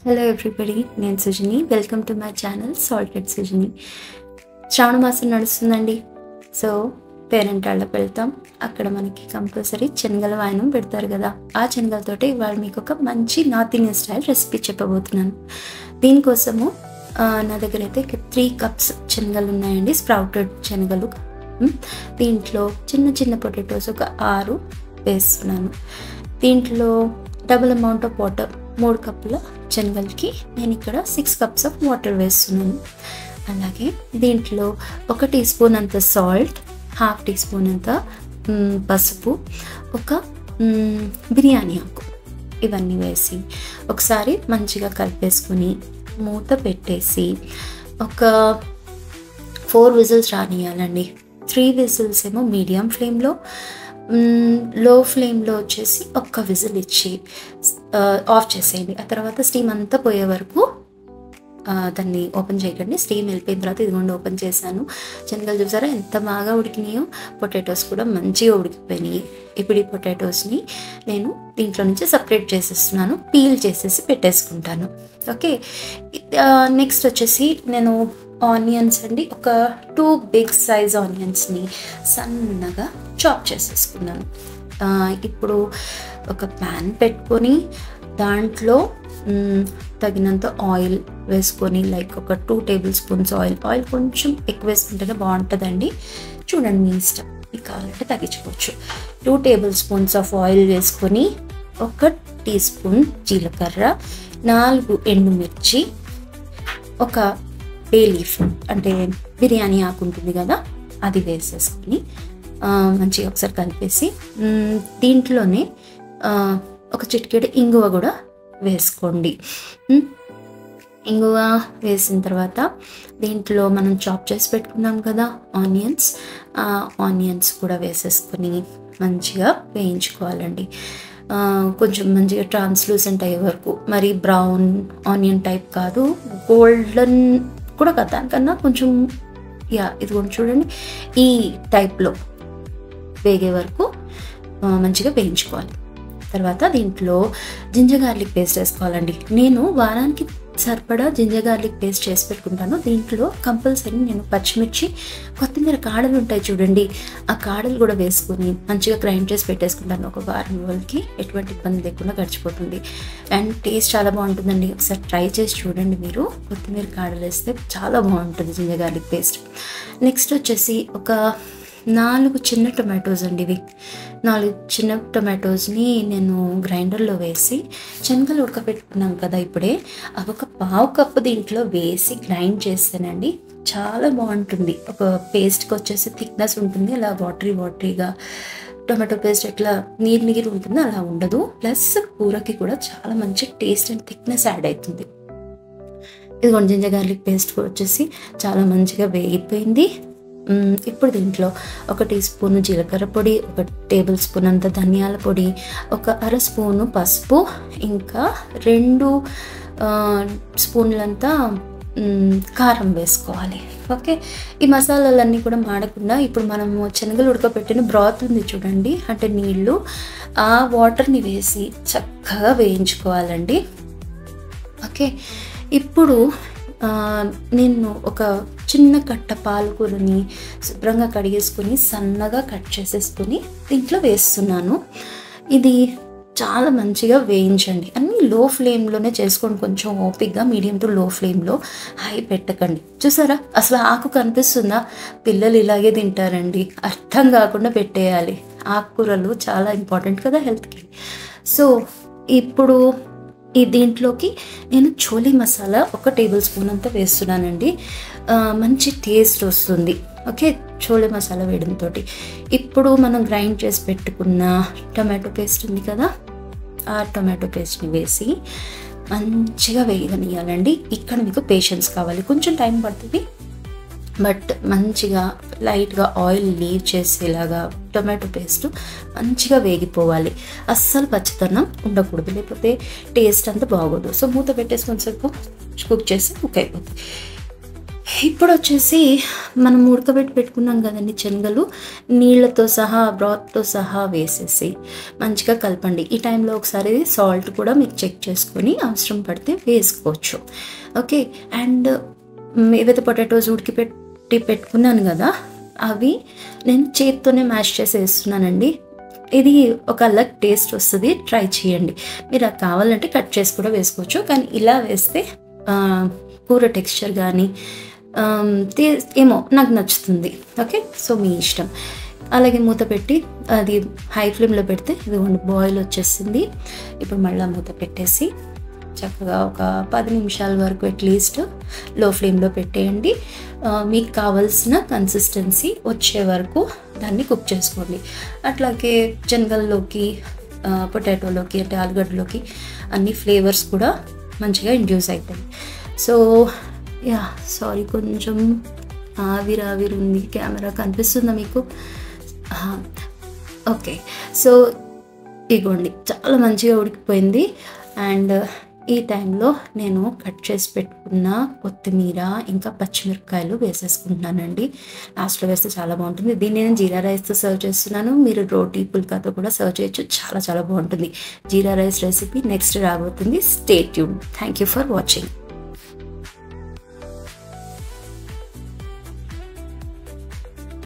Hello everybody, నేను Sujani. Welcome to my channel salted Sujani. శ్రావణ మాసం నడుస్తుందండి. సో పేరెంటాళ్ళకి వెళ్తాం. అక్కడ మనకి కంపల్సరీ శనగల వాయనం పెడతారు కదా. ఆ శనగలతోటి ఇవాళ మీకు ఒక మంచి నార్త్ ఇండియన్ స్టైల్ రెసిపీ చెప్పబోతున్నాను. దీనికోసము నా దగ్గర అయితే 3 కప్స్ శనగలు ఉన్నాయండి, స్ప్రౌటెడ్ శనగలు. దీంట్లో చిన్న చిన్న పొటాటోస్ ఒక 6 వేస్తున్నాను. దీంట్లో డబుల్ అమౌంట్ ఆఫ్ వాటర్, 3 కప్పుల శనగలకి నేను ఇక్కడ 6 కప్స్ ఆఫ్ వాటర్ వేస్తున్నాను. అలాగే దీంట్లో 1 టీ స్పూన్ అంత సాల్ట్, 1/2 టీ స్పూన్ అంత పసుపు, ఒక బిర్యానీ ఆకు, ఇవన్నీ వేసి ఒకసారి మంచిగా కలిపేసుకుని మూత పెట్టేసి ఒక 4 విజిల్స్ రానియాలండి. 3 విజిల్స్ ఏమో మీడియం ఫ్లేమ్లో, లో ఫ్లేమ్లో వచ్చేసి 1 విజిల్ ఇచ్చి ఆఫ్ చేసేయండి. ఆ తర్వాత స్టీమ్ అంతా పోయే వరకు దాన్ని ఓపెన్ చేయకండి. స్టీమ్ వెళ్ళిపోయిన తర్వాత ఇదిగోండి ఓపెన్ చేశాను. శనగలు చూసారా ఎంత బాగా ఉడికినాయో, పొటాటోస్ కూడా మంచిగా ఉడికిపోయినాయి. ఇప్పుడు ఈ పొటాటోస్ని నేను దీంట్లో నుంచి సపరేట్ చేసేస్తున్నాను, పీల్ చేసేసి పెట్టేసుకుంటాను. ఓకే, నెక్స్ట్ వచ్చేసి నేను ఆనియన్స్ అండి, ఒక 2 బిగ్ సైజ్ ఆనియన్స్ని సన్నగా చాప్ చేసేసుకున్నాను. ఇప్పుడు ఒక ప్యాన్ పెట్టుకొని దాంట్లో తగినంత ఆయిల్ వేసుకొని, లైక్ ఒక 2 టేబుల్ స్పూన్స్ ఆయిల్ కొంచెం ఎక్కువ వేసుకుంటేనే బాగుంటుందండి. చూడండి మీ ఇష్టం, మీకు కావాలంటే తగ్గించుకోవచ్చు. 2 టేబుల్ స్పూన్స్ ఆఫ్ ఆయిల్ వేసుకొని 1 టీ స్పూన్ జీలకర్ర, 4 ఎండుమిర్చి, ఒక బే లీఫ్ అంటే బిర్యానీ ఆకు ఉంటుంది కదా, అది వేసేసుకొని మంచిగా ఒకసారి కలిపేసి దీంట్లోనే ఒక చిటికెడు ఇంగువ కూడా వేసుకోండి. ఇంగువ వేసిన తర్వాత దీంట్లో మనం చాప్ చేసి పెట్టుకున్నాం కదా ఆనియన్స్ కూడా వేసేసుకొని మంచిగా వేయించుకోవాలండి. కొంచెం మంచిగా ట్రాన్స్లూసెంట్ అయ్యే వరకు, మరి బ్రౌన్ ఆనియన్ టైప్ కాదు, గోల్డెన్ కూడా కదా, దానికన్నా కొంచెం ఇది కూడా చూడండి ఈ టైప్లో వేగే వరకు మంచిగా వేయించుకోవాలి. తర్వాత దీంట్లో జింజర్ గార్లిక్ పేస్ట్ వేసుకోవాలండి. నేను వారానికి సరిపడా జింజర్ గార్లిక్ పేస్ట్ చేసి పెట్టుకుంటాను. దీంట్లో కంపల్సరీ నేను పచ్చిమిర్చి, కొత్తిమీర కాడలు ఉంటాయి చూడండి, ఆ కాడలు కూడా వేసుకొని మంచిగా గ్రైండ్ చేసి పెట్టేసుకుంటాను. ఒక వారం రోజులకి ఎటువంటి ఇబ్బంది లేకుండా గడిచిపోతుంది. అండ్ టేస్ట్ చాలా బాగుంటుందండి. ఒకసారి ట్రై చేసి చూడండి మీరు. కొత్తిమీర కాడలు వేస్తే చాలా బాగుంటుంది జింజర్ గార్లిక్ పేస్ట్. నెక్స్ట్ వచ్చేసి ఒక 4 చిన్న టొమాటోస్ అండి. ఇవి 4 చిన్న టొమాటోస్ని నేను గ్రైండర్లో వేసి, శనగలు ఉడకపెట్టుకున్నాం కదా ఇప్పుడే, అవి ఒక 1/2 కప్పు దీంట్లో వేసి గ్రైండ్ చేస్తానండి. చాలా బాగుంటుంది. ఒక పేస్ట్కి వచ్చేసి థిక్నెస్ ఉంటుంది, అలా వాటరీగా టొమాటో పేస్ట్ ఎట్లా నీరు ఉంటుందో అలా ఉండదు. ప్లస్ కూరకి కూడా చాలా మంచి టేస్ట్ అండ్ థిక్నెస్ యాడ్ అవుతుంది. ఇదిగోండి జింజర్ గార్లిక్ పేస్ట్ వచ్చేసి చాలా మంచిగా వేగిపోయింది. ఇప్పుడు దీంట్లో 1 టీ స్పూన్ జీలకర్ర పొడి, 1 టేబుల్ స్పూన్ అంత ధనియాల పొడి, ఒక 1/2 స్పూను పసుపు, ఇంకా 2 స్పూన్లంతా కారం వేసుకోవాలి. ఓకే, ఈ మసాలాలన్నీ కూడా మాడకుండా ఇప్పుడు మనము శనగలు ఉడకబెట్టిన బ్రాత్ ఉంది చూడండి, అంటే నీళ్ళు, ఆ వాటర్ని వేసి చక్కగా వేయించుకోవాలండి. ఓకే, ఇప్పుడు నేను ఒక చిన్న కట్ట పాలకూరని శుభ్రంగా కడిగేసుకొని సన్నగా కట్ చేసేసుకొని దీంట్లో వేస్తున్నాను. ఇది చాలా మంచిగా వేయించండి. అన్నీ లో ఫ్లేమ్లోనే చేసుకోండి, కొంచెం ఓపిక్గా, మీడియం టు లో ఫ్లేమ్లో, హై పెట్టకండి. చూసారా అసలు ఆకు కనిపిస్తుందా? పిల్లలు ఇలాగే తింటారండి, అర్థం కాకుండా పెట్టేయాలి. ఆకుకూరలు చాలా ఇంపార్టెంట్ కదా హెల్త్కి. సో ఇప్పుడు దీంట్లోకి నేను చోలీ మసాలా 1 టేబుల్ స్పూన్ అంతా వేస్తున్నానండి. మంచి టేస్ట్ వస్తుంది. ఓకే, చోలీ మసాలా వేయడంతో ఇప్పుడు మనం గ్రైండ్ చేసి పెట్టుకున్న టొమాటో పేస్ట్ ఉంది కదా, ఆ టొమాటో పేస్ట్ని వేసి మంచిగా వేయగనియాలండి. ఇక్కడ మీకు పేషెన్స్ కావాలి, కొంచెం టైం పడుతుంది, బట్ మంచిగా లైట్గా ఆయిల్ లీవ్ చేసేలాగా టొమాటో పేస్ట్ మంచిగా వేగిపోవాలి. అస్సలు పచ్చితనం ఉండకూడదు, లేకపోతే టేస్ట్ అంతా బాగోదు. సో మూత పెట్టేసి కొంచెంసేపు కుక్ చేసి కుక్ అయిపోతుంది. ఇప్పుడొచ్చేసి మనం ఉడకబెట్టి పెట్టుకున్నాం కదండీ శనగలు, నీళ్ళతో సహా, బ్రాత్‌తో సహా వేసేసి మంచిగా కలపండి. ఈ టైంలో ఒకసారి సాల్ట్ కూడా మీకు చెక్ చేసుకొని అవసరం పడితే వేసుకోవచ్చు. ఓకే. అండ్ ఏవైతే పొటాటోస్ పెట్టుకున్నాను కదా, అవి నేను చేత్తోనే మ్యాష్ చేసి వేస్తున్నానండి. ఇది ఒక అలగ్ టేస్ట్ వస్తది. ట్రై చేయండి. మీరు అది కావాలంటే కట్ చేసి కూడా వేసుకోవచ్చు. కానీ ఇలా వేస్తే కూర టెక్స్చర్ గానీ ఏమో నాకు నచ్చుతుంది. ఓకే. సో మీ ఇష్టం. అలాగే మూత పెట్టి అది హై ఫ్లేమ్‌లో పెడితే ఇదిగోండి బాయిల్ వచ్చేసింది. ఇప్పుడు మళ్ళీ మూత పెట్టేసి చక్కగా ఒక 10 నిమిషాల వరకు అట్లీస్ట్ లో ఫ్లేమ్‌లో పెట్టేయండి. మీకు కావాల్సిన కన్సిస్టెన్సీ వచ్చే వరకు దాన్ని కుక్ చేసుకోండి. అట్లాగే శనగల్లోకి, పొటాటోలోకి అంటే ఆలుగడ్డలోకి అన్ని ఫ్లేవర్స్ కూడా మంచిగా ఇండ్యూస్ అవుతాయి. సో సారీ, కొంచెం ఆవిరి ఉంది. కెమెరా కనిపిస్తుందా మీకు? ఓకే. సో ఇగోండి చాలా మంచిగా ఉడికిపోయింది. అండ్ ఈ టైంలో నేను కట్ చేసి పెట్టుకున్న కొత్తిమీర ఇంకా పచ్చిమిరపకాయలు వేసేసుకుంటున్నానండి. లాస్ట్‌లో వేస్తే చాలా బాగుంటుంది. దీన్ని నేను జీరా రైస్‌తో సర్వ్ చేస్తున్నాను. మీరు రోటీ పుల్కాతో కూడా సర్వ్ చేయొచ్చు. చాలా చాలా బాగుంటుంది. జీరా రైస్ రెసిపీ నెక్స్ట్ రాబోతుంది. Stay tuned. Thank you for watching.